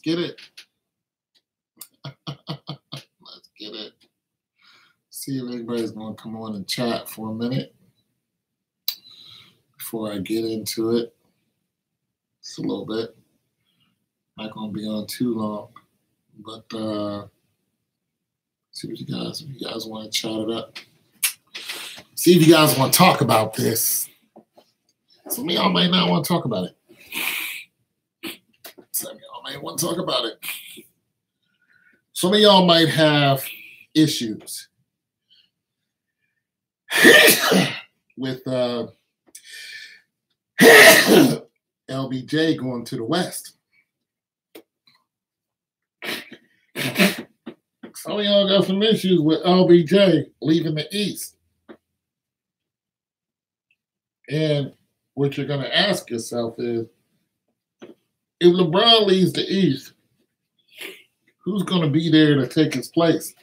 get it. Let's get it. See if anybody's going to come on and chat for a minute before I get into it. Just a little bit. Not going to be on too long, but see what you guys, if you guys want to chat it up. See if you guys want to talk about this. Some of y'all might not want to talk about it. Some of y'all might want to talk about it. Some of y'all might have issues with LBJ going to the West. Some of y'all got some issues with LBJ leaving the East. And what you're going to ask yourself is, if LeBron leaves the East, who's going to be there to take his place?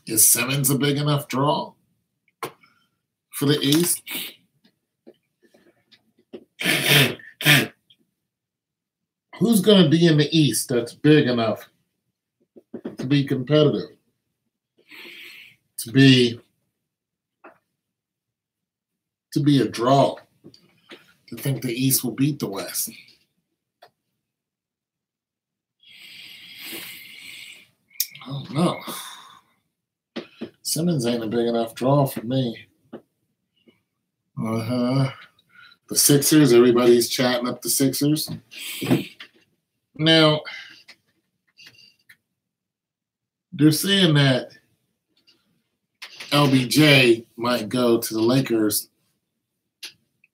Is Simmons a big enough draw for the East? Who's going to be in the East that's big enough to be competitive? To be a draw? To think the East will beat the West? I don't know. Simmons ain't a big enough draw for me. The Sixers, everybody's chatting up the Sixers. Now, they're saying that LBJ might go to the Lakers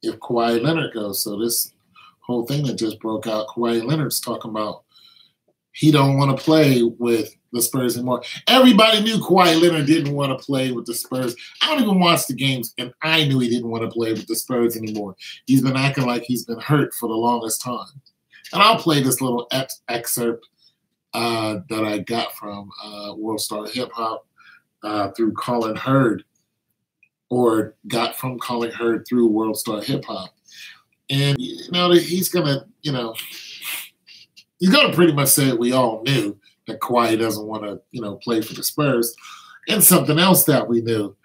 if Kawhi Leonard goes. So this whole thing that just broke out, Kawhi Leonard's talking about he don't want to play with the Spurs anymore. Everybody knew Kawhi Leonard didn't want to play with the Spurs. I don't even watch the games, and I knew he didn't want to play with the Spurs anymore. He's been acting like he's been hurt for the longest time. And I'll play this little excerpt that I got from World Star Hip Hop through Colin Hurd, or got from Colin Hurd through World Star Hip Hop. And, he's going to, he's going to pretty much say it we all knew, that Kawhi doesn't want to, play for the Spurs. And something else that we knew,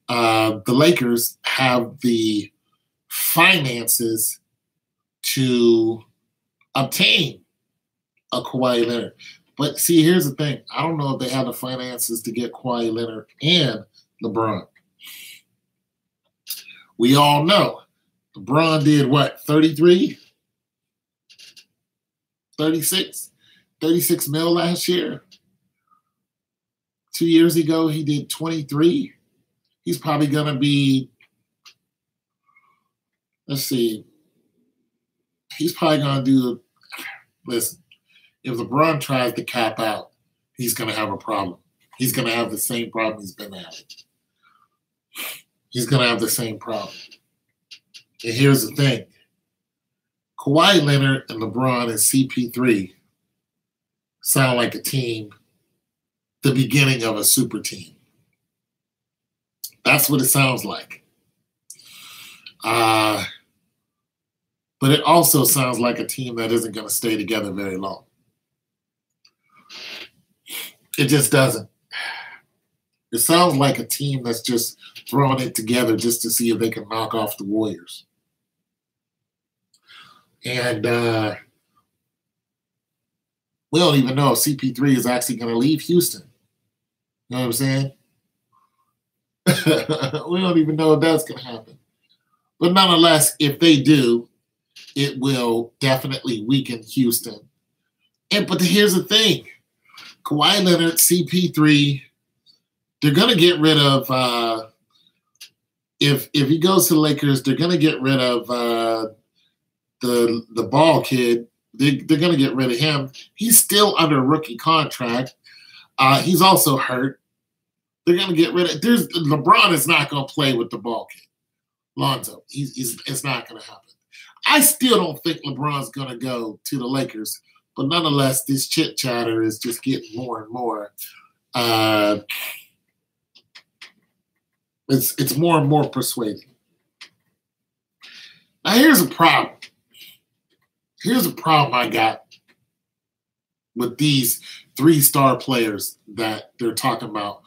the Lakers have the finances to obtain a Kawhi Leonard. But see, here's the thing. I don't know if they have the finances to get Kawhi Leonard and LeBron. We all know LeBron did what, 33? 36 mil last year. 2 years ago, he did 23. He's probably going to be, let's see, he's probably going to do, listen, if LeBron tries to cap out, he's going to have a problem. He's going to have the same problem he's been having. He's going to have the same problem. And here's the thing. Kawhi Leonard and LeBron and CP3 sound like a team, the beginning of a super team. That's what it sounds like. But it also sounds like a team that isn't going to stay together very long. It just doesn't. It sounds like a team that's just throwing it together just to see if they can knock off the Warriors. And we don't even know if CP3 is actually going to leave Houston. You know what I'm saying? We don't even know if that's going to happen. But nonetheless, if they do, it will definitely weaken Houston. But here's the thing. Kawhi Leonard, CP3, they're going to get rid of if he goes to the Lakers, they're going to get rid of the ball kid. They're going to get rid of him. He's still under a rookie contract. He's also hurt. They're going to get rid of. LeBron is not going to play with the ball kid, Lonzo. It's not going to happen. I still don't think LeBron's going to go to the Lakers, but nonetheless, this chit chatter is just getting more and more. It's more and more persuading. Now, here's a problem. Here's a problem I got with these 3-star players that they're talking about,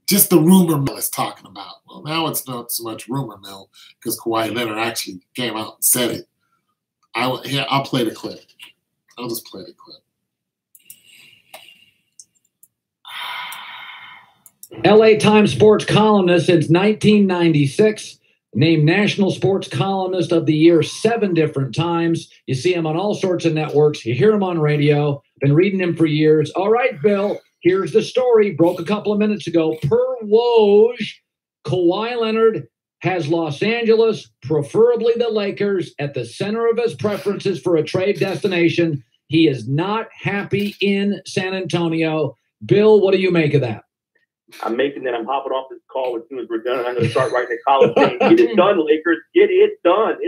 just the rumor mill is talking about. Well, now it's not so much rumor mill because Kawhi Leonard actually came out and said it. I'll play the clip. I'll just play the clip. LA Times sports columnist since 1996. Named National Sports Columnist of the Year 7 different times. You see him on all sorts of networks. You hear him on radio. Been reading him for years. All right, Bill, here's the story. Broke a couple of minutes ago. Per Woj, Kawhi Leonard has Los Angeles, preferably the Lakers, at the center of his preferences for a trade destination. He is not happy in San Antonio. Bill, what do you make of that? I'm making that. I'm hopping off this call as soon as we're done. And I'm going to start writing a column saying, get it done, Lakers. Get it done.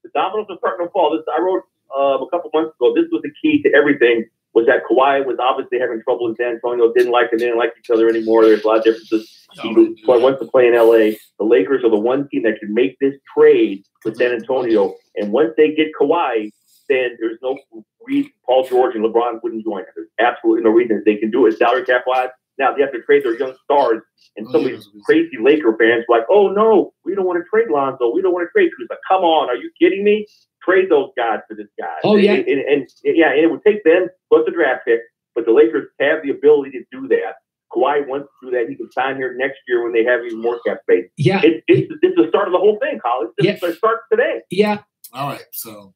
The dominoes are starting to fall. I wrote a couple months ago, this was the key to everything, was that Kawhi was obviously having trouble in San Antonio, didn't like each other anymore. There's a lot of differences. He wants to play in LA. The Lakers are the one team that can make this trade with San Antonio. And once they get Kawhi, then there's no reason Paul George and LeBron wouldn't join. There's absolutely no reason. They can do it salary cap-wise. Now they have to trade their young stars, and some of these crazy Laker fans are like, "Oh no, we don't want to trade Lonzo. We don't want to trade Kuzma. Come on, are you kidding me? Trade those guys for this guy." Oh yeah, and it would take them plus a draft pick, but the Lakers have the ability to do that. Kawhi wants to do that. He can sign here next year when they have even more cap space. Yeah, it's the start of the whole thing, Colin. It starts today. Yeah. All right, so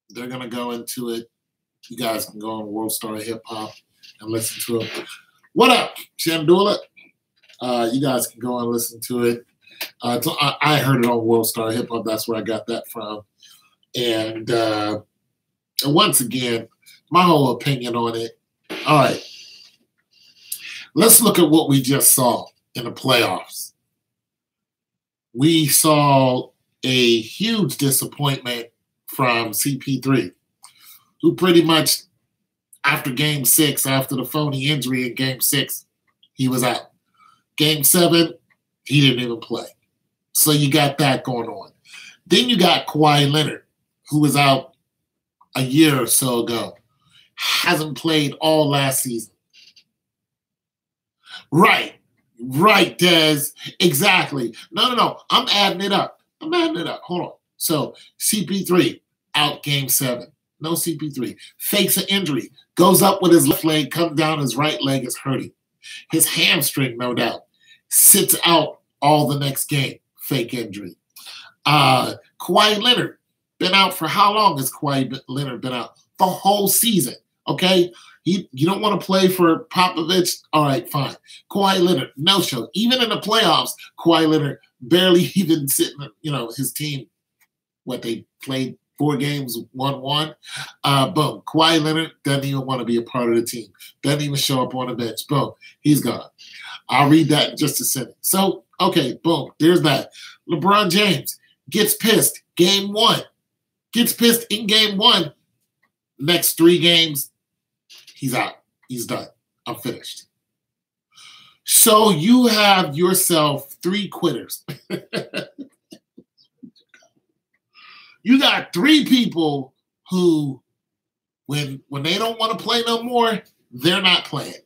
they're gonna go into it. You guys can go on World Star Hip Hop and listen to it. What up, Shandula? You guys can go and listen to it. I heard it on World Star Hip Hop. That's where I got that from. And once again, my whole opinion on it. All right. Let's look at what we just saw in the playoffs. We saw a huge disappointment from CP3, who pretty much, after Game 6, after the phony injury in Game 6, he was out. Game 7, he didn't even play. So you got that going on. Then you got Kawhi Leonard, who was out a year or so ago. Hasn't played all last season. Right, Des. Exactly. No. I'm adding it up. Hold on. So CP3, out Game 7. No CP3. Fakes an injury. Goes up with his left leg, comes down, his right leg is hurting. His hamstring, no doubt. Sits out all the next game. Fake injury. Kawhi Leonard, been out for how long has Kawhi Leonard been out? The whole season, okay? You don't want to play for Popovich? All right, fine. Kawhi Leonard, no show. Even in the playoffs, Kawhi Leonard barely even sitting, his team, they played 4 games, 1-1. Boom. Kawhi Leonard doesn't even want to be a part of the team. Doesn't even show up on the bench. Boom. He's gone. I'll read that in just a second. So, okay, boom. There's that. LeBron James gets pissed. Game 1. Gets pissed in Game 1. Next 3 games, he's out. He's done. I'm finished. So you have yourself 3 quitters. You got 3 people who, when they don't want to play no more, they're not playing.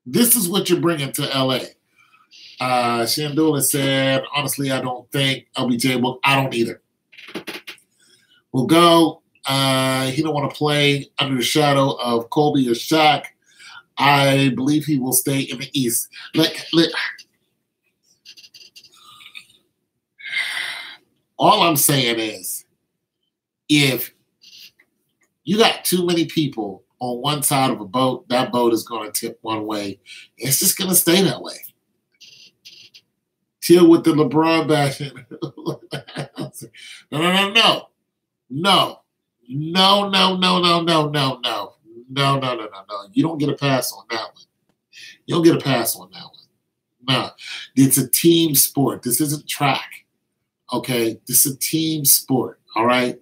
This is what you're bringing to LA. Shandula said, honestly, I don't think LBJ will. I don't either. We'll go. He don't want to play under the shadow of Kobe or Shaq. I believe he will stay in the East. All I'm saying is, if you got too many people on one side of a boat, that boat is going to tip one way. It's just going to stay that way. Chill with the LeBron bashing. No. You don't get a pass on that one. No. It's a team sport. This isn't track. Okay? This is a team sport. All right?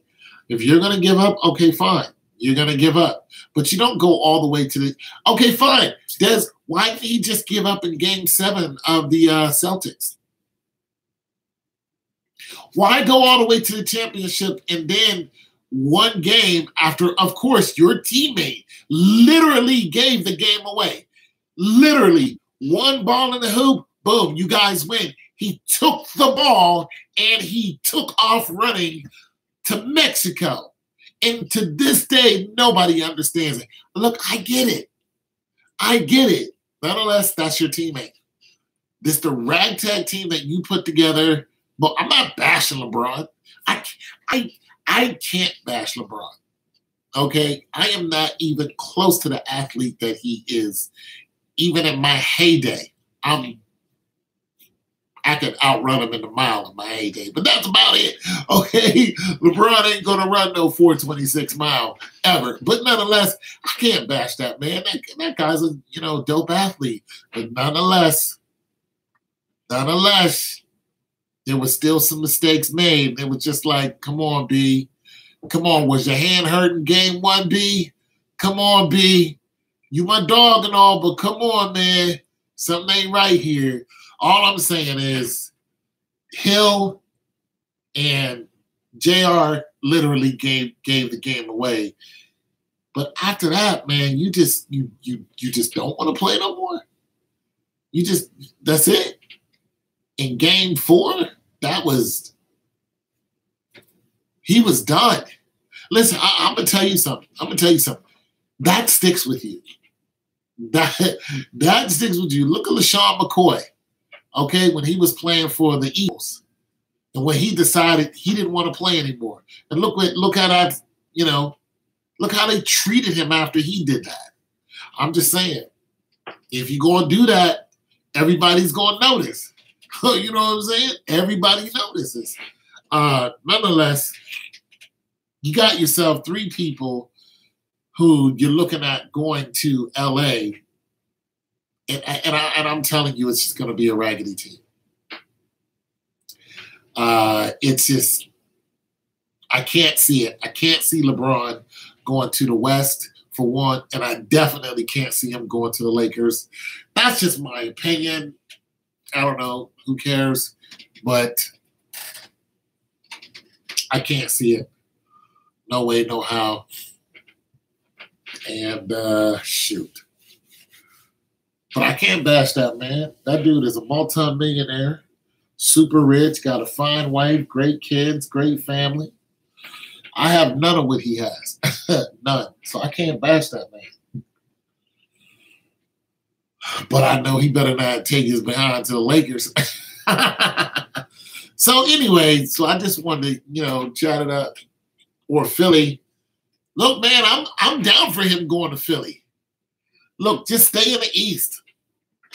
If you're going to give up, okay, fine. You're going to give up. But you don't go all the way to the – okay, fine. Des, why didn't he just give up in Game 7 of the Celtics? Why go all the way to the championship and then one game after, of course, your teammate literally gave the game away. Literally, one ball in the hoop, boom, you guys win. He took the ball and he took off running to Mexico. And to this day, nobody understands it. Look, I get it. I get it. Nonetheless, that's your teammate. This the ragtag team that you put together. But I'm not bashing LeBron. I can't bash LeBron. Okay? I am not even close to the athlete that he is. Even in my heyday, I could outrun him in the mile in my heyday, but that's about it. Okay, LeBron ain't gonna run no 426 mile ever. But nonetheless, I can't bash that man. That guy's a dope athlete. But nonetheless, there was still some mistakes made. It was just like, come on, B. Come on, was your hand hurting game 1, B? Come on, B. You my dog and all, but come on, man. Something ain't right here. All I'm saying is Hill and JR literally gave the game away. But after that, man, you just don't want to play no more. That's it. In game 4, he was done. Listen, I'm gonna tell you something. That sticks with you. That sticks with you. Look at LaShawn McCoy. Okay, when he was playing for the Eagles, and when he decided he didn't want to play anymore, and look how they treated him after he did that. I'm just saying, if you're gonna do that, everybody's gonna notice. You know what I'm saying? Everybody notices. Nonetheless, you got yourself 3 people who you're looking at going to LA. And I'm telling you, it's just going to be a raggedy team. It's just, I can't see it. I can't see LeBron going to the West, for one, and I definitely can't see him going to the Lakers. That's just my opinion. I don't know. Who cares? But I can't see it. No way, no how. And shoot. But I can't bash that man. That dude is a multi-millionaire, super rich, got a fine wife, great kids, great family. I have none of what he has. None. So I can't bash that man. But I know he better not take his behind to the Lakers. So anyway, I just wanted to, chat it up. Or Philly. Look, man, I'm down for him going to Philly. Look, just stay in the East.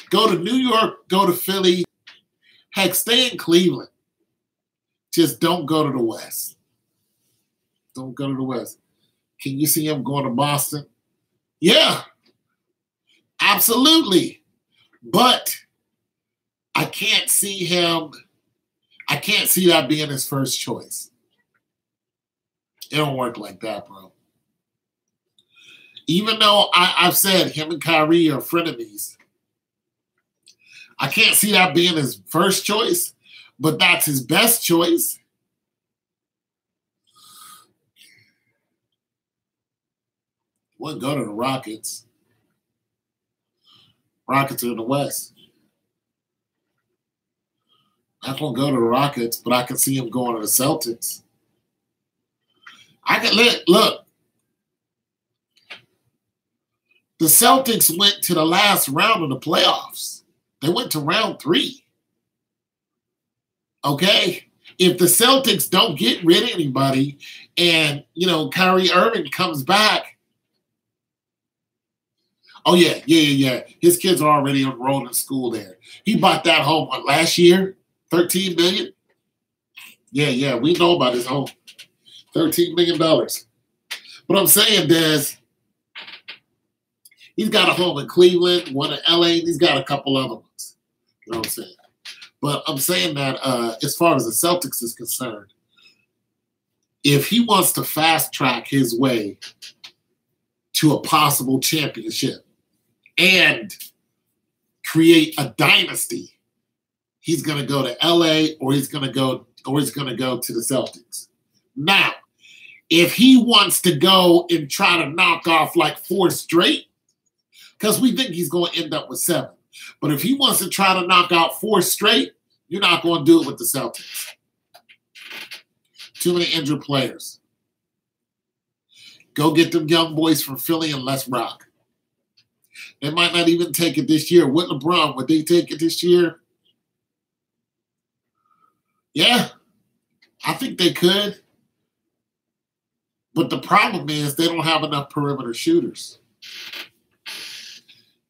Go to New York, go to Philly. Heck, stay in Cleveland. Just don't go to the West. Don't go to the West. Can you see him going to Boston? Yeah, absolutely. But I can't see that being his first choice. It don't work like that, bro. Even though I've said him and Kyrie are frenemies, I can't see that being his first choice, but that's his best choice. Wouldn't go to the Rockets. Rockets are in the West. Not gonna go to the Rockets, but I can see him going to the Celtics. Look. The Celtics went to the last round of the playoffs. They went to round 3. Okay? If the Celtics don't get rid of anybody and, Kyrie Irving comes back. Oh, yeah. His kids are already enrolled in school there. He bought that home last year, $13 million. Yeah, we know about his home. $13 million. But I'm saying, Des, he's got a home in Cleveland, one in LA, and he's got a couple other ones. You know what I'm saying? But I'm saying that as far as the Celtics is concerned, if he wants to fast track his way to a possible championship and create a dynasty, he's going to go to LA or he's going to go to the Celtics. Now, if he wants to go and try to knock off like 4 straight, because we think he's going to end up with 7. But if he wants to try to knock out 4 straight, you're not going to do it with the Celtics. Too many injured players. Go get them young boys from Philly and let's rock. They might not even take it this year. With LeBron, would they take it this year? Yeah, I think they could. But the problem is they don't have enough perimeter shooters.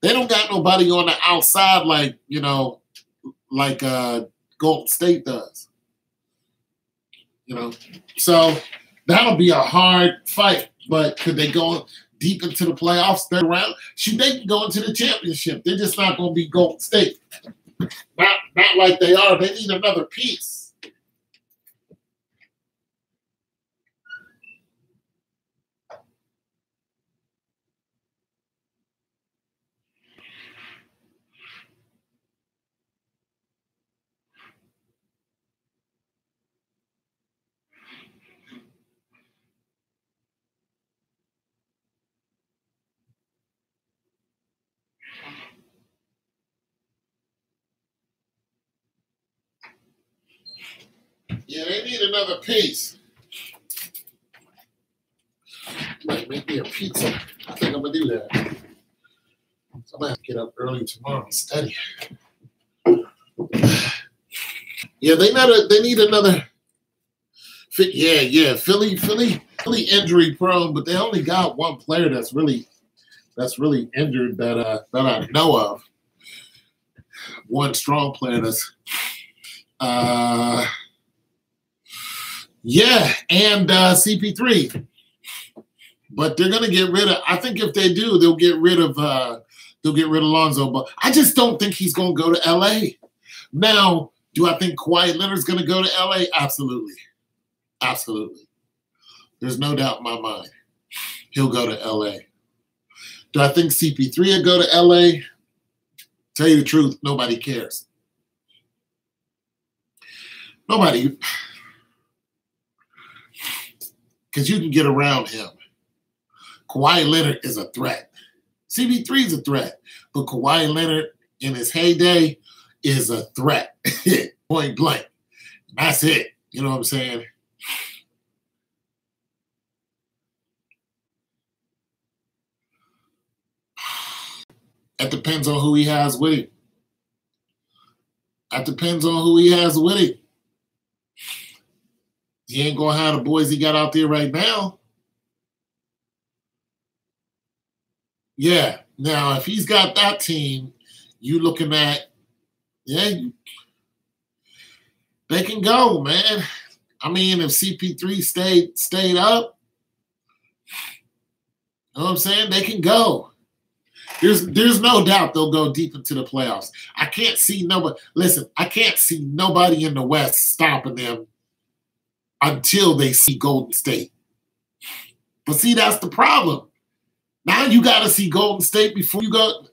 They don't got nobody on the outside like, you know, like Golden State does. You know, so that'll be a hard fight. But could they go deep into the playoffs, 3rd round? Should they can go into the championship? They're just not going to be Golden State. Not like they are. They need another piece. Yeah, they need another piece. Like make me a pizza. I think I'm gonna do that. So I'm gonna have to get up early tomorrow and study. Yeah, they need another. Yeah. Philly injury prone, but they only got one player that's really injured that I know of. One strong player that's yeah, and CP3. But they're gonna get rid of. I think if they do, they'll get rid of Lonzo. But I just don't think he's gonna go to LA. Now, do I think Kawhi Leonard's gonna go to LA? Absolutely. Absolutely. There's no doubt in my mind. He'll go to LA. Do I think CP3 will go to LA? Tell you the truth, nobody cares. Nobody. Because you can get around him. Kawhi Leonard is a threat. CP3 is a threat. But Kawhi Leonard in his heyday is a threat. Point blank. That's it. You know what I'm saying? That depends on who he has with him. That depends on who he has with him. He ain't going to have the boys he got out there right now. Yeah. Now, if he's got that team, you looking at, yeah, they can go, man. I mean, if CP3 stayed up, you know what I'm saying? They can go. There's no doubt they'll go deep into the playoffs. I can't see nobody. Listen, I can't see nobody in the West stopping them until they see Golden State. But see, that's the problem. Now you got to see Golden State before you go.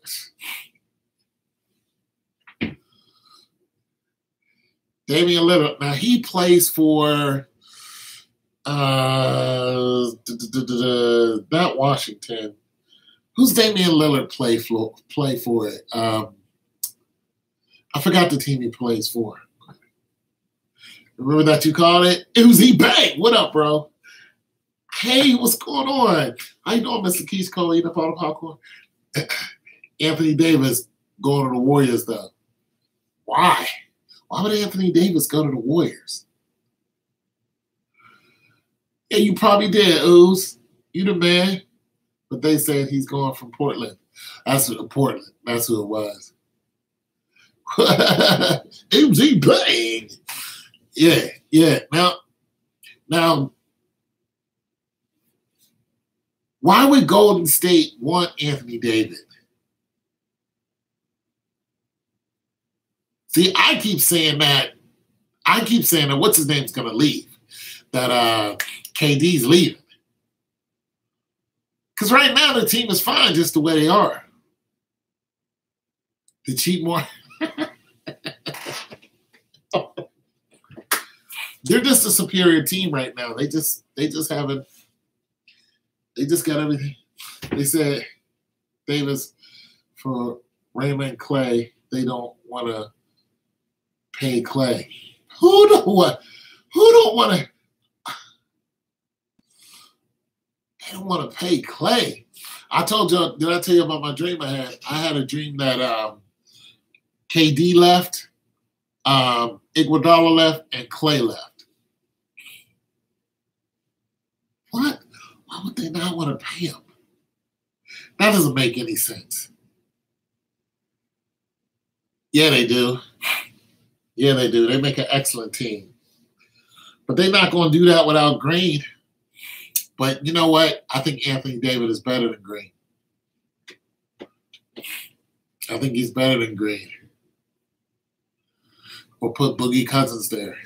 Damian Lillard. Now he plays for not Washington. Who's Damian Lillard play for it? I forgot the team he plays for. Remember that you called it? Uzi Bang. What up, bro? Hey, what's going on? How you doing, Mr. Keys Cole? Eating up all the popcorn? Anthony Davis going to the Warriors, though. Why? Why would Anthony Davis go to the Warriors? Yeah, you probably did, Ooze. You the man. But they said he's going from Portland. Portland. That's who it was. Uzi Bang. Yeah. Now, why would Golden State want Anthony Davis? See, I keep saying that what's his name's going to leave, that KD's leaving. Because right now the team is fine just the way they are. To cheat more. They're just a superior team right now. They just haven't They just got everything. They said Davis for Raymond Clay, they don't want to pay Clay. Who don't want to? They don't want to pay Clay. I told you. Did I tell you about my dream I had? I had a dream that KD left, Iguodala left, and Clay left. What? Why would they not want to pay him? That doesn't make any sense. Yeah, they do. Yeah, they do. They make an excellent team. But they're not going to do that without Green. But you know what? I think Anthony Davis is better than Green. I think he's better than Green. Or put Boogie Cousins there.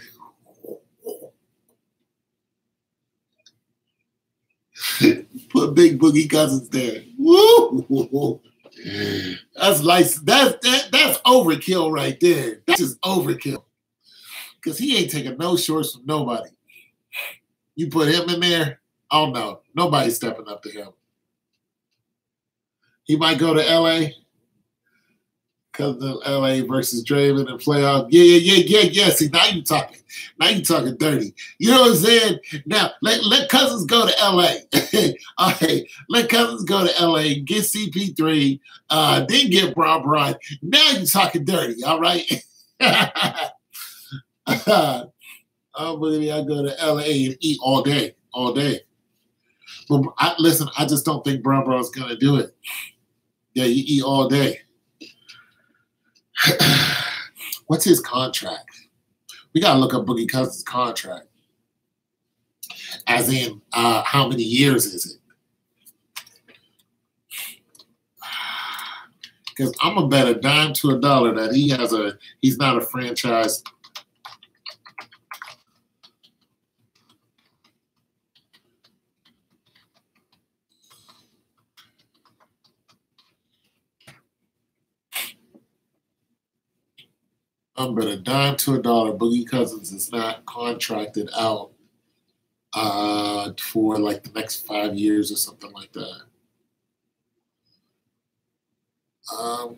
Put big Boogie Cousins there. Woo! That's like that's overkill right there. That's just overkill. Because he ain't taking no shorts from nobody. You put him in there, oh no, nobody's stepping up to him. He might go to LA. Because of LA versus Draymond and playoff. Yeah. See, now you talking. Now you talking dirty. You know what I'm saying? Now, let Cousins go to LA. All right. Let Cousins go to LA, get CP3, then get Bron. Now you talking dirty, all right? Oh, baby, I go to LA and eat all day. But listen, I just don't think Bron's going to do it. Yeah, you eat all day. What's his contract? We got to look up Boogie Cousins' contract. As in, how many years is it? Because I'm going to bet a dime to a dollar that he's not a franchise. But a dime to a dollar, Boogie Cousins is not contracted out for like the next 5 years or something like that. All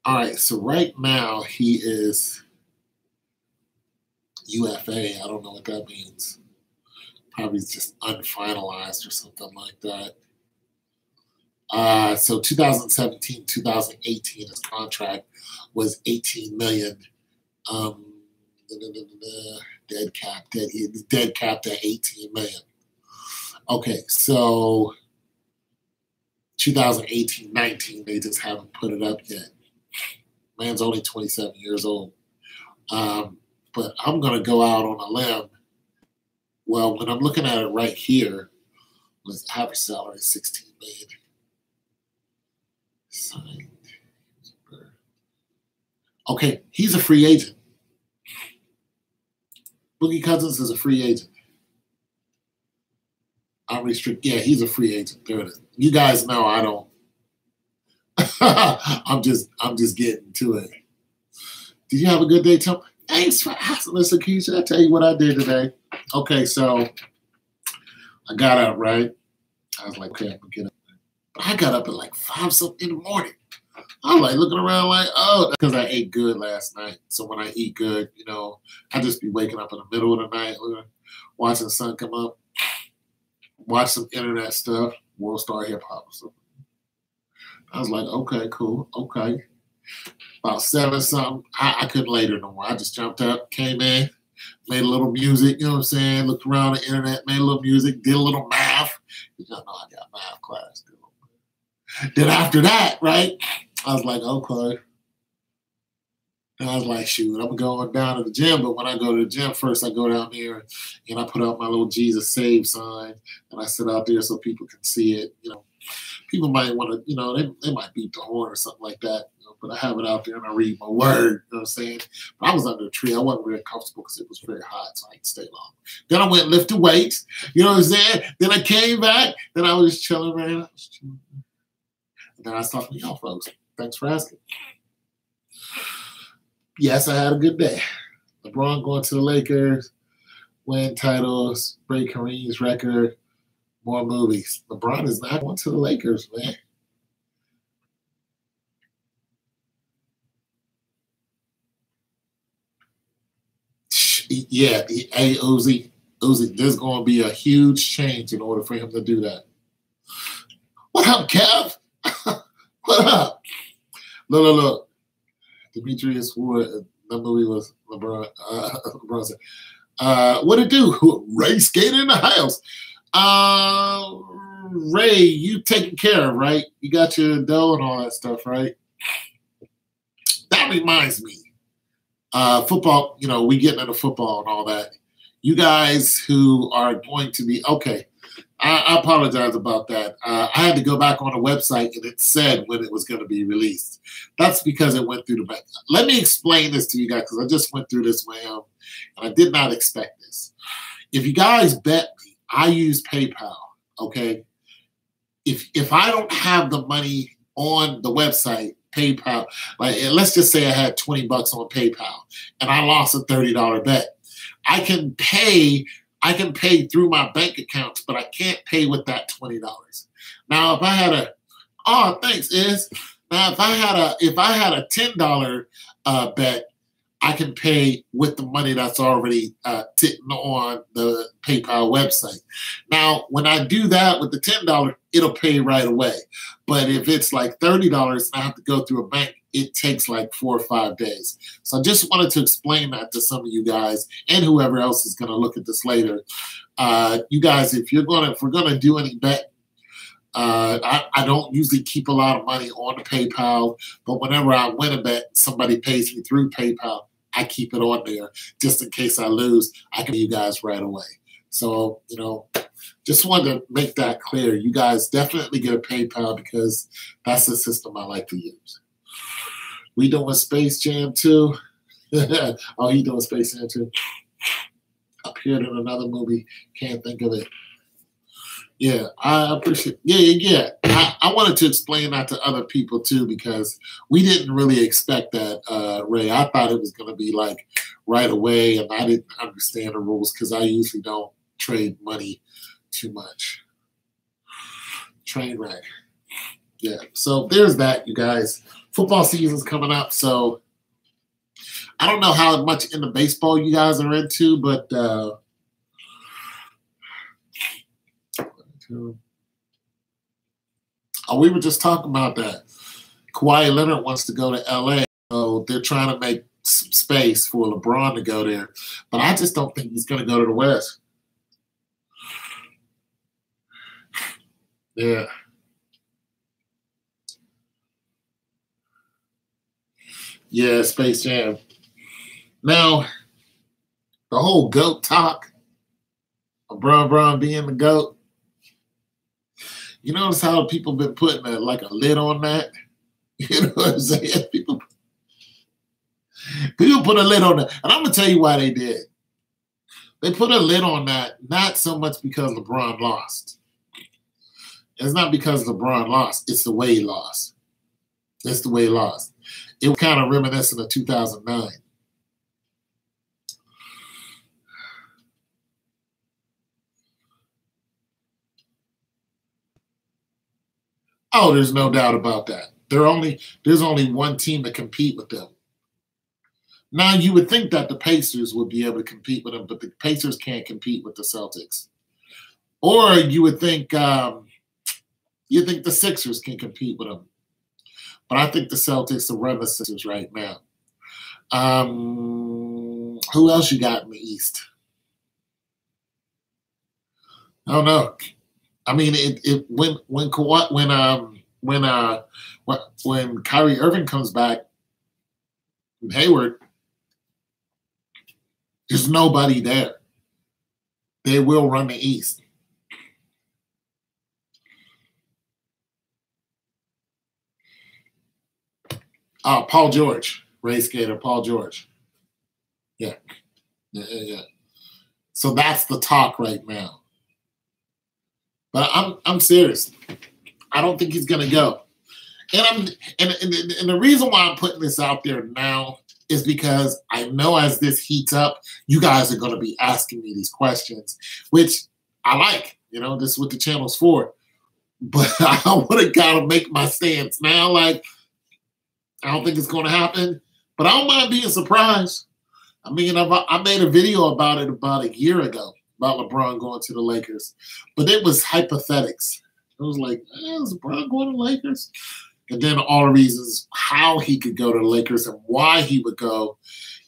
right, so right now he is UFA. I don't know what that means. Probably just unfinalized or something like that. So 2017, 2018, his contract was $18 million. Dead capped at $18 million. Okay, so 2018-19, they just haven't put it up yet. Man's only 27 years old. But I'm going to go out on a limb. Well, when I'm looking at it right here, his average salary is $16 million. Signed. Okay, he's a free agent. Boogie Cousins is a free agent. Yeah, he's a free agent. There it is. You guys know I don't. I'm just getting to it. Did you have a good day, Tom? Thanks for asking, Mr. Keisha. I'll tell you what I did today. Okay, so I got up, right? I was like, okay, I'm gonna get up. But I got up at like 5 something in the morning. I'm like looking around like, oh, because I ate good last night. So when I eat good, you know, I just be waking up in the middle of the night, watching the sun come up, watch some internet stuff, World Star Hip Hop or something. I was like, okay, cool, okay. About 7 something, I couldn't lay there no more. I just jumped up, came in, made a little music, you know what I'm saying? Looked around the internet, made a little music, did a little math. You know, I got math class. Then after that, right, I was like, okay. And I was like, shoot, I'm going down to the gym. But when I go to the gym, first I go down there and I put out my little Jesus Save sign. And I sit out there so people can see it. You know, people might want to, you know, they might beat the horn or something like that. You know, but I have it out there and I read my word. You know what I'm saying? But I was under a tree. I wasn't very comfortable because it was very hot, so I didn't stay long. Then I went and lifted weights. You know what I'm saying? Then I came back. Then I was just chilling, man. I was chilling. And then I was talking to y'all folks. Thanks for asking. Yes, I had a good day. LeBron going to the Lakers. win titles, break Kareem's record, more movies. LeBron is not going to the Lakers, man. Yeah, hey, Uzi, there's going to be a huge change in order for him to do that. What up, Kev? What up? Look. Demetrius Ward, that movie was LeBron. LeBron said, what it do? Ray skating in the house. Ray, you taken care of, right? You got your dough and all that stuff, right? That reminds me. Football, we getting into football and all that. You guys who are going to be, okay, I apologize about that. I had to go back on the website and it said when it was going to be released. That's because it went through the bank. Let me explain this to you guys because I just went through this with him and I did not expect this. If you guys bet me, I use PayPal, okay? If I don't have the money on the website, PayPal, like let's just say I had $20 on PayPal and I lost a $30 bet. I can pay through my bank accounts, but I can't pay with that $20. Now, if I had now if I had a $10 bet, I can pay with the money that's already sitting on the PayPal website. Now, when I do that with the $10, it'll pay right away. But if it's like $30 and I have to go through a bank, it takes like 4 or 5 days. So I just wanted to explain that to some of you guys and whoever else is going to look at this later. You guys, if we're gonna do any bet, I don't usually keep a lot of money on the PayPal, but whenever I win a bet, somebody pays me through PayPal, I keep it on there just in case I lose. I can pay you guys right away. So, just wanted to make that clear. You guys definitely get a PayPal because that's the system I like to use. We doing Space Jam too? Oh, he doing Space Jam too? Appeared in another movie. Can't think of it. Yeah, I appreciate. Yeah. I wanted to explain that to other people too because we didn't really expect that, Ray. I thought it was going to be like right away, and I didn't understand the rules because I usually don't trade money too much. Train wreck. Yeah. So there's that, you guys. Football season's coming up, so I don't know how much into baseball you guys are into, but we were just talking about that. Kawhi Leonard wants to go to LA, so they're trying to make space for LeBron to go there. But I just don't think he's going to go to the West. Yeah. Yeah, Space Jam. Now, the whole GOAT talk, LeBron being the GOAT, you notice how people been putting a lid on that? You know what I'm saying? People put a lid on that. And I'm going to tell you why they did. They put a lid on that not so much because LeBron lost. It's not because LeBron lost. It's the way he lost. It's the way he lost. It was kind of reminiscent of 2009. Oh, there's no doubt about that. There's only one team to compete with them. Now, you would think that the Pacers would be able to compete with them, but the Pacers can't compete with the Celtics. Or you would think the Sixers can compete with them. But I think the Celtics will run the Sixers right now. Who else you got in the East? I don't know. I mean, when Kyrie Irving comes back from Hayward, there's nobody there. They will run the East. Paul George, race skater, Paul George. Yeah. So that's the talk right now. But I'm serious. I don't think he's gonna go. And the reason why I'm putting this out there now is because I know as this heats up, you guys are going to be asking me these questions, which I like. You know, this is what the channel's for. But I would have got to make my stance now. Like, I don't think it's going to happen, but I don't mind being surprised. I mean, I made a video about it about a year ago, about LeBron going to the Lakers, but it was hypothetics. It was like, is LeBron going to the Lakers? And then all the reasons how he could go to the Lakers and why he would go.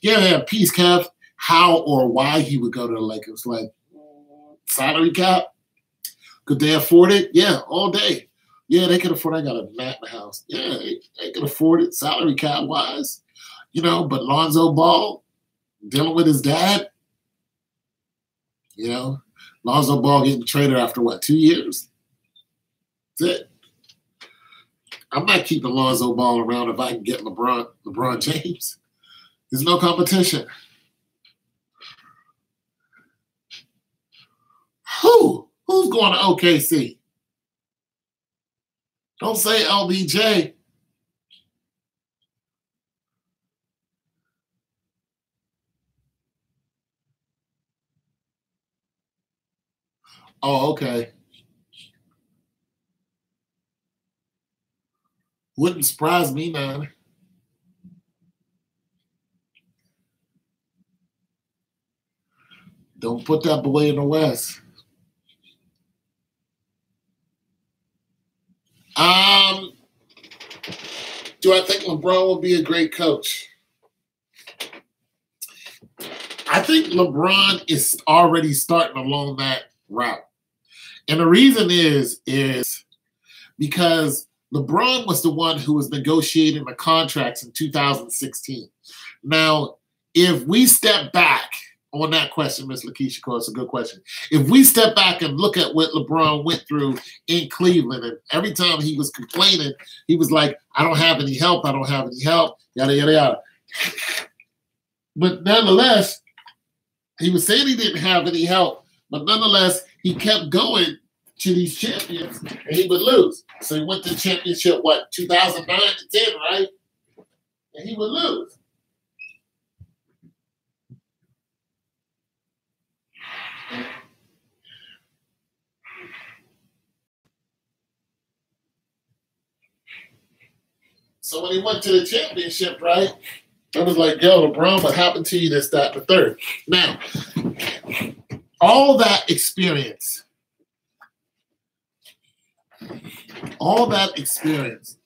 Yeah, peace, Kev. How or why he would go to the Lakers. Like, salary cap? Could they afford it? Yeah, all day. Yeah, they could afford it. I got a mat in the house. Yeah, they could afford it, salary cap wise. You know, but Lonzo Ball, dealing with his dad, you know, Lonzo Ball getting traded after what, 2 years? That's it. I'm not keeping Lonzo Ball around if I can get LeBron James. There's no competition. Who's going to OKC? Don't say LBJ. Oh, okay. Wouldn't surprise me, man. Don't put that boy in the West. Do I think LeBron will be a great coach? I think LeBron is already starting along that route. And the reason is because LeBron was the one who was negotiating the contracts in 2016. Now, if we step back on that question, Ms. Lakeisha Cole, it's a good question. If we step back and look at what LeBron went through in Cleveland, and every time he was complaining, he was like, I don't have any help, yada, yada, yada. But nonetheless, he was saying he didn't have any help, but nonetheless, he kept going to these champions, and he would lose. So he went to the championship, what, 2009 to 10, right? And he would lose. So when he went to the championship, right, I was like, yo, LeBron, what happened to you, this, that, the third? Now, all that experience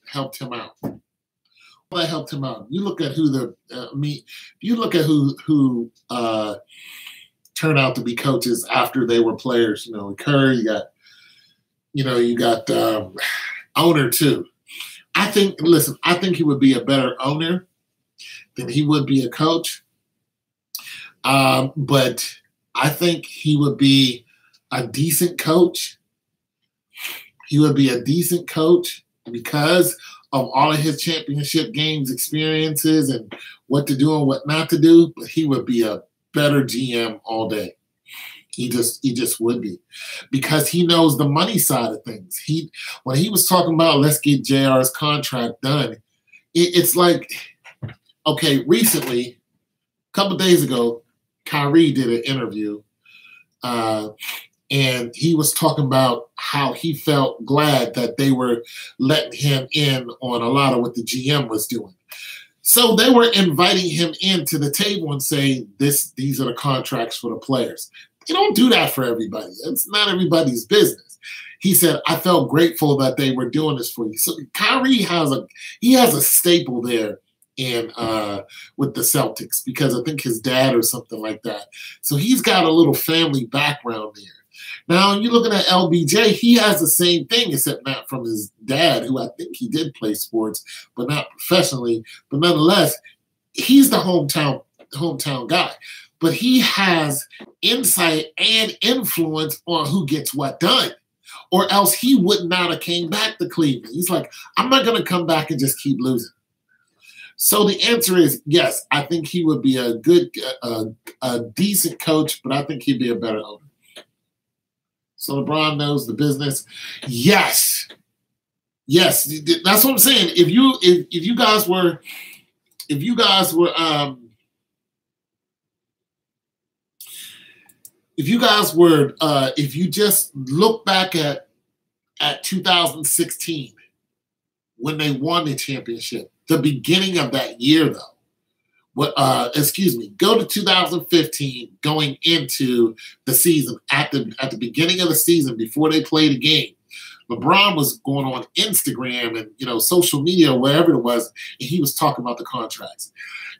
helped him out. That helped him out. You look at who who turned out to be coaches after they were players. You know, Curry, you got owner too. I think he would be a better owner than he would be a coach. But I think he would be a decent coach. He would be a decent coach because of all of his championship games experiences and what to do and what not to do. But he would be a better GM all day. He just would be, because he knows the money side of things. When he was talking about let's get JR's contract done, it's like, okay, recently, a couple of days ago, Kyrie did an interview, and he was talking about how he felt glad that they were letting him in on a lot of what the GM was doing. So they were inviting him into the table and saying, these are the contracts for the players. You don't do that for everybody. It's not everybody's business. He said, I felt grateful that they were doing this for you. So Kyrie has a staple there in with the Celtics, because I think his dad or something like that. So he's got a little family background there. Now, you're looking at LBJ, he has the same thing, except not from his dad, who I think he did play sports, but not professionally. But nonetheless, he's the hometown guy. But he has insight and influence on who gets what done, or else he would not have came back to Cleveland. He's like, I'm not going to come back and just keep losing. So the answer is yes. I think he would be a good, a decent coach, but I think he'd be a better owner. So LeBron knows the business. Yes, that's what I'm saying. If you guys were if you guys were, if you just look back at 2016 when they won the championship, the beginning of that year though, go to 2015 going into the season at the beginning of the season before they played a game. LeBron was going on Instagram and social media, wherever it was, and he was talking about the contracts.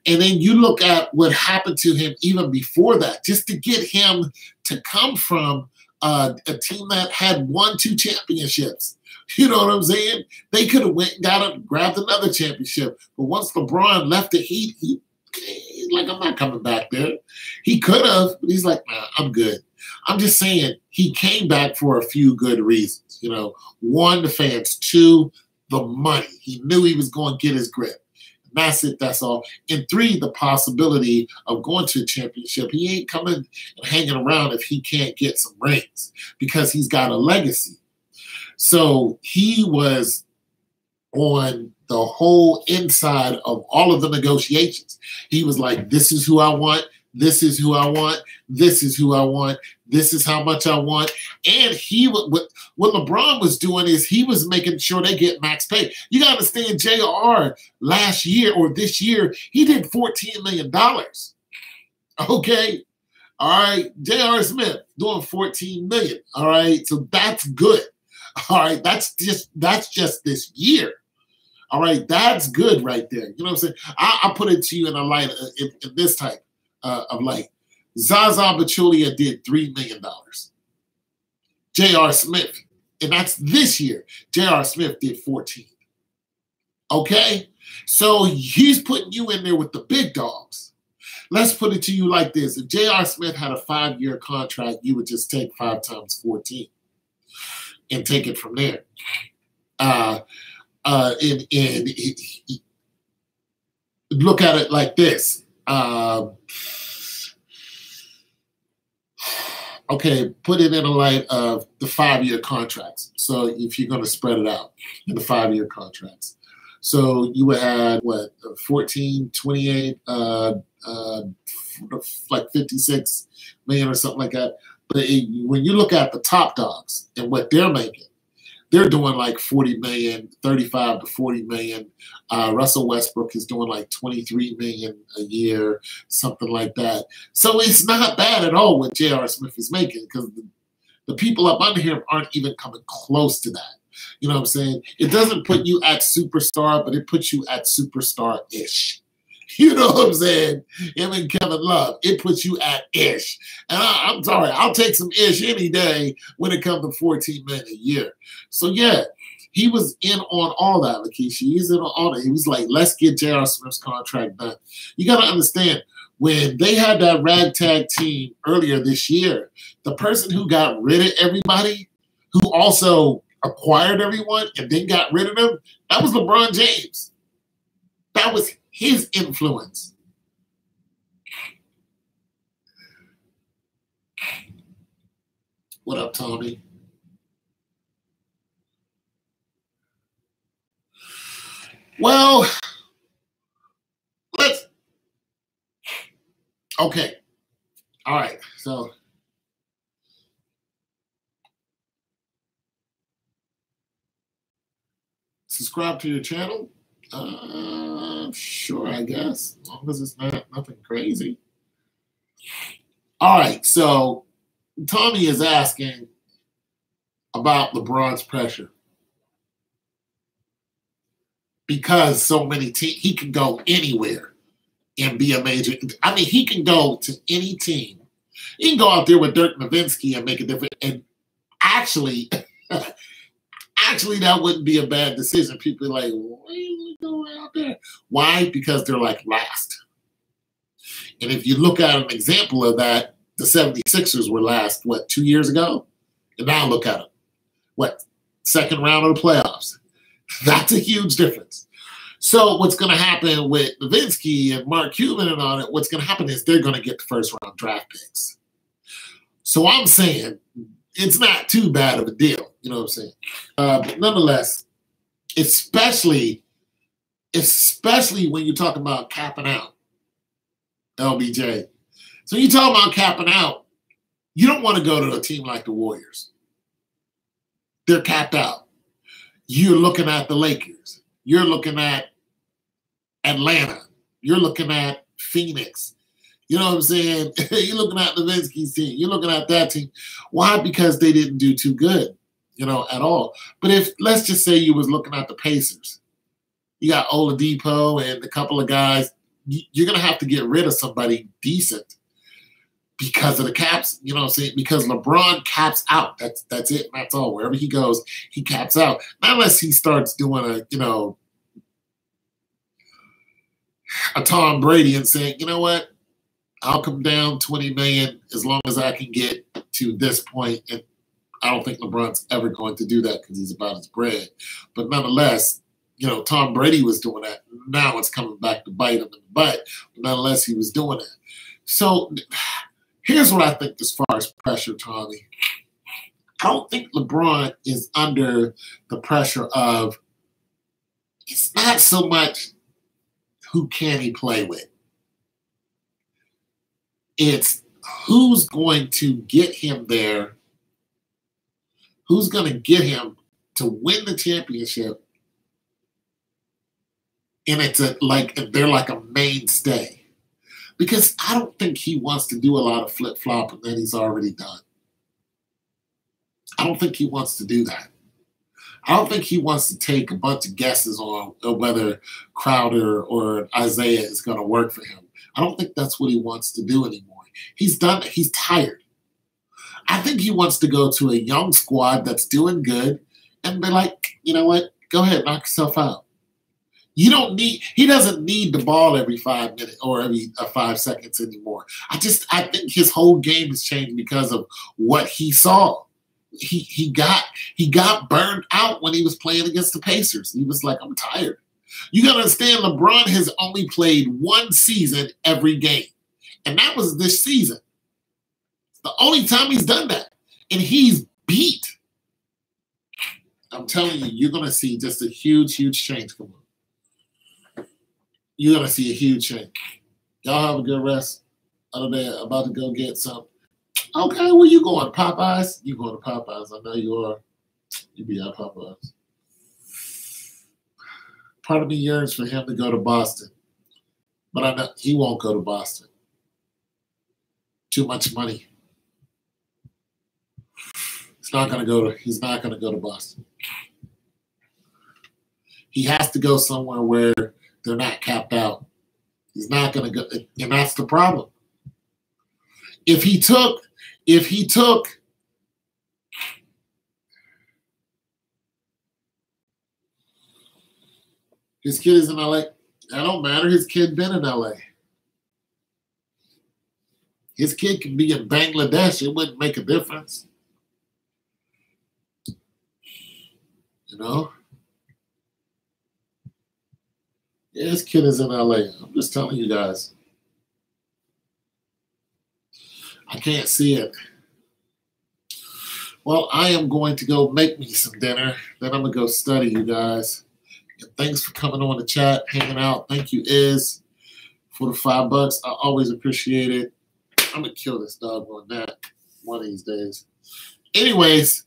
And then you look at what happened to him even before that, just to get him to come from a team that had won 2 championships. You know what I'm saying? They could have went and grabbed another championship. But once LeBron left the Heat, he's like, I'm not coming back there. He could have, but he's like, nah, I'm good. I'm just saying he came back for a few good reasons. 1, the fans. 2, the money. He knew he was going to get his grip. That's it. That's all. And 3, the possibility of going to a championship. He ain't coming and hanging around if he can't get some rings because he's got a legacy. So he was on the whole inside of all of the negotiations. He was like, this is who I want. This is who I want. This is who I want. This is how much I want. And what LeBron was doing is he was making sure they get max pay. You got to understand, JR last year or this year, he did $14 million. Okay? All right? J.R. Smith doing $14 million. All right? So that's good. All right? That's just this year. All right? That's good right there. You know what I'm saying? I put it to you in a light, in this type of light. Zaza Pachulia did $3 million. J.R. Smith, and that's this year, J.R. Smith did 14. Okay? So he's putting you in there with the big dogs. Let's put it to you like this. If J.R. Smith had a 5-year contract, you would just take 5 times 14 and take it from there. Look at it like this. Okay, put it in the light of the 5-year contracts. So if you're going to spread it out in the 5-year contracts. So you would have, 14, 28, like 56 million or something like that. But when you look at the top dogs and what they're making, they're doing like 40 million, 35 to 40 million. Russell Westbrook is doing like 23 million a year, something like that. So it's not bad at all what J.R. Smith is making because the people up under him aren't even coming close to that. You know what I'm saying? It doesn't put you at superstar, but it puts you at superstar-ish. You know what I'm saying? Him and Kevin Love, it puts you at ish. And I'm sorry, I'll take some ish any day when it comes to $14 million a year. So yeah, he was in on all that, Lakeisha. He's in on all that. He was like, let's get J.R. Smith's contract done. You got to understand, when they had that ragtag team earlier this year, the person who got rid of everybody, who also acquired everyone and then got rid of them, that was LeBron James. That was his influence. What up, Tommy? Well, okay. All right. So subscribe to your channel. Sure, I guess, as long as it's not nothing crazy. All right, so Tommy is asking about LeBron's pressure because so many teams, he can go anywhere and be a major. I mean, he can go to any team. He can go out there with Dirk Nowitzki and make a difference. And actually, that wouldn't be a bad decision. People are like, why are you going out there? Why? Because they're like last. And if you look at an example of that, the 76ers were last, 2 years ago? And now look at them. Second round of the playoffs. That's a huge difference. So what's going to happen with Nowitzki and Mark Cuban and all that, what's going to happen is they're going to get the first round draft picks. So I'm saying it's not too bad of a deal. You know what I'm saying? But nonetheless, especially when you talk about capping out, LBJ. So you talk about capping out, You don't want to go to a team like the Warriors. They're capped out. You're looking at the Lakers. You're looking at Atlanta. You're looking at Phoenix. You know what I'm saying? You're looking at Nowitzki's team. You're looking at that team. Why? Because they didn't do too good, at all. But if, let's just say you was looking at the Pacers. You got Oladipo and a couple of guys. You're going to have to get rid of somebody decent because of the caps, you know what I'm saying? Because LeBron caps out. That's it. That's all. Wherever he goes, he caps out. Not unless he starts doing a Tom Brady and saying, you know what? I'll come down $20 million as long as I can get to this point. And I don't think LeBron's ever going to do that because he's about his bread. But nonetheless, Tom Brady was doing that. Now it's coming back to bite him in the butt. But nonetheless, he was doing that. So here's what I think as far as pressure, Tommy. I don't think LeBron is under the pressure of, it's not so much who can he play with. It's who's going to get him there, who's going to get him to win the championship, and they're like a mainstay. Because I don't think he wants to do a lot of flip-flopping that he's already done. I don't think he wants to do that. I don't think he wants to take a bunch of guesses on whether Crowder or Isaiah is going to work for him. I don't think that's what he wants to do anymore. He's done it. He's tired. I think he wants to go to a young squad that's doing good and be like, you know what? Go ahead, knock yourself out. He doesn't need the ball every 5 minutes or every 5 seconds anymore. I think his whole game has changed because of what he saw. He got burned out when he was playing against the Pacers. He was like, I'm tired. You got to understand, LeBron has only played one season every game. And that was this season. It's the only time he's done that. And he's beat. I'm telling you, you're going to see just a huge, huge change come on. You're going to see a huge change. Y'all have a good rest. Other than about to go get some. Okay, where you going? Popeyes? You going to Popeyes. I know you are. You be at Popeyes. Part of me yearns for him to go to Boston. But I know he won't go to Boston. Too much money. He's not going to go to Boston. He has to go somewhere where they're not capped out. He's not going to go, and that's the problem. If he took his kid is in LA, that don't matter. His kid been in LA. His kid can be in Bangladesh. It wouldn't make a difference. Yeah, his kid is in LA. I'm just telling you guys. I can't see it. Well, I am going to go make me some dinner. Then I'm going to go study, you guys. And thanks for coming on the chat, hanging out. Thank you, Iz, for the $5. I always appreciate it. I'm going to kill this dog on that one of these days. Anyways,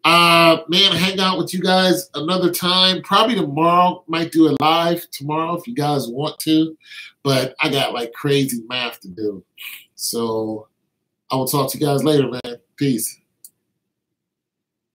man, hang out with you guys another time. Probably tomorrow. Might do it live tomorrow if you guys want to. But I got like crazy math to do. So I will talk to you guys later, man. Peace.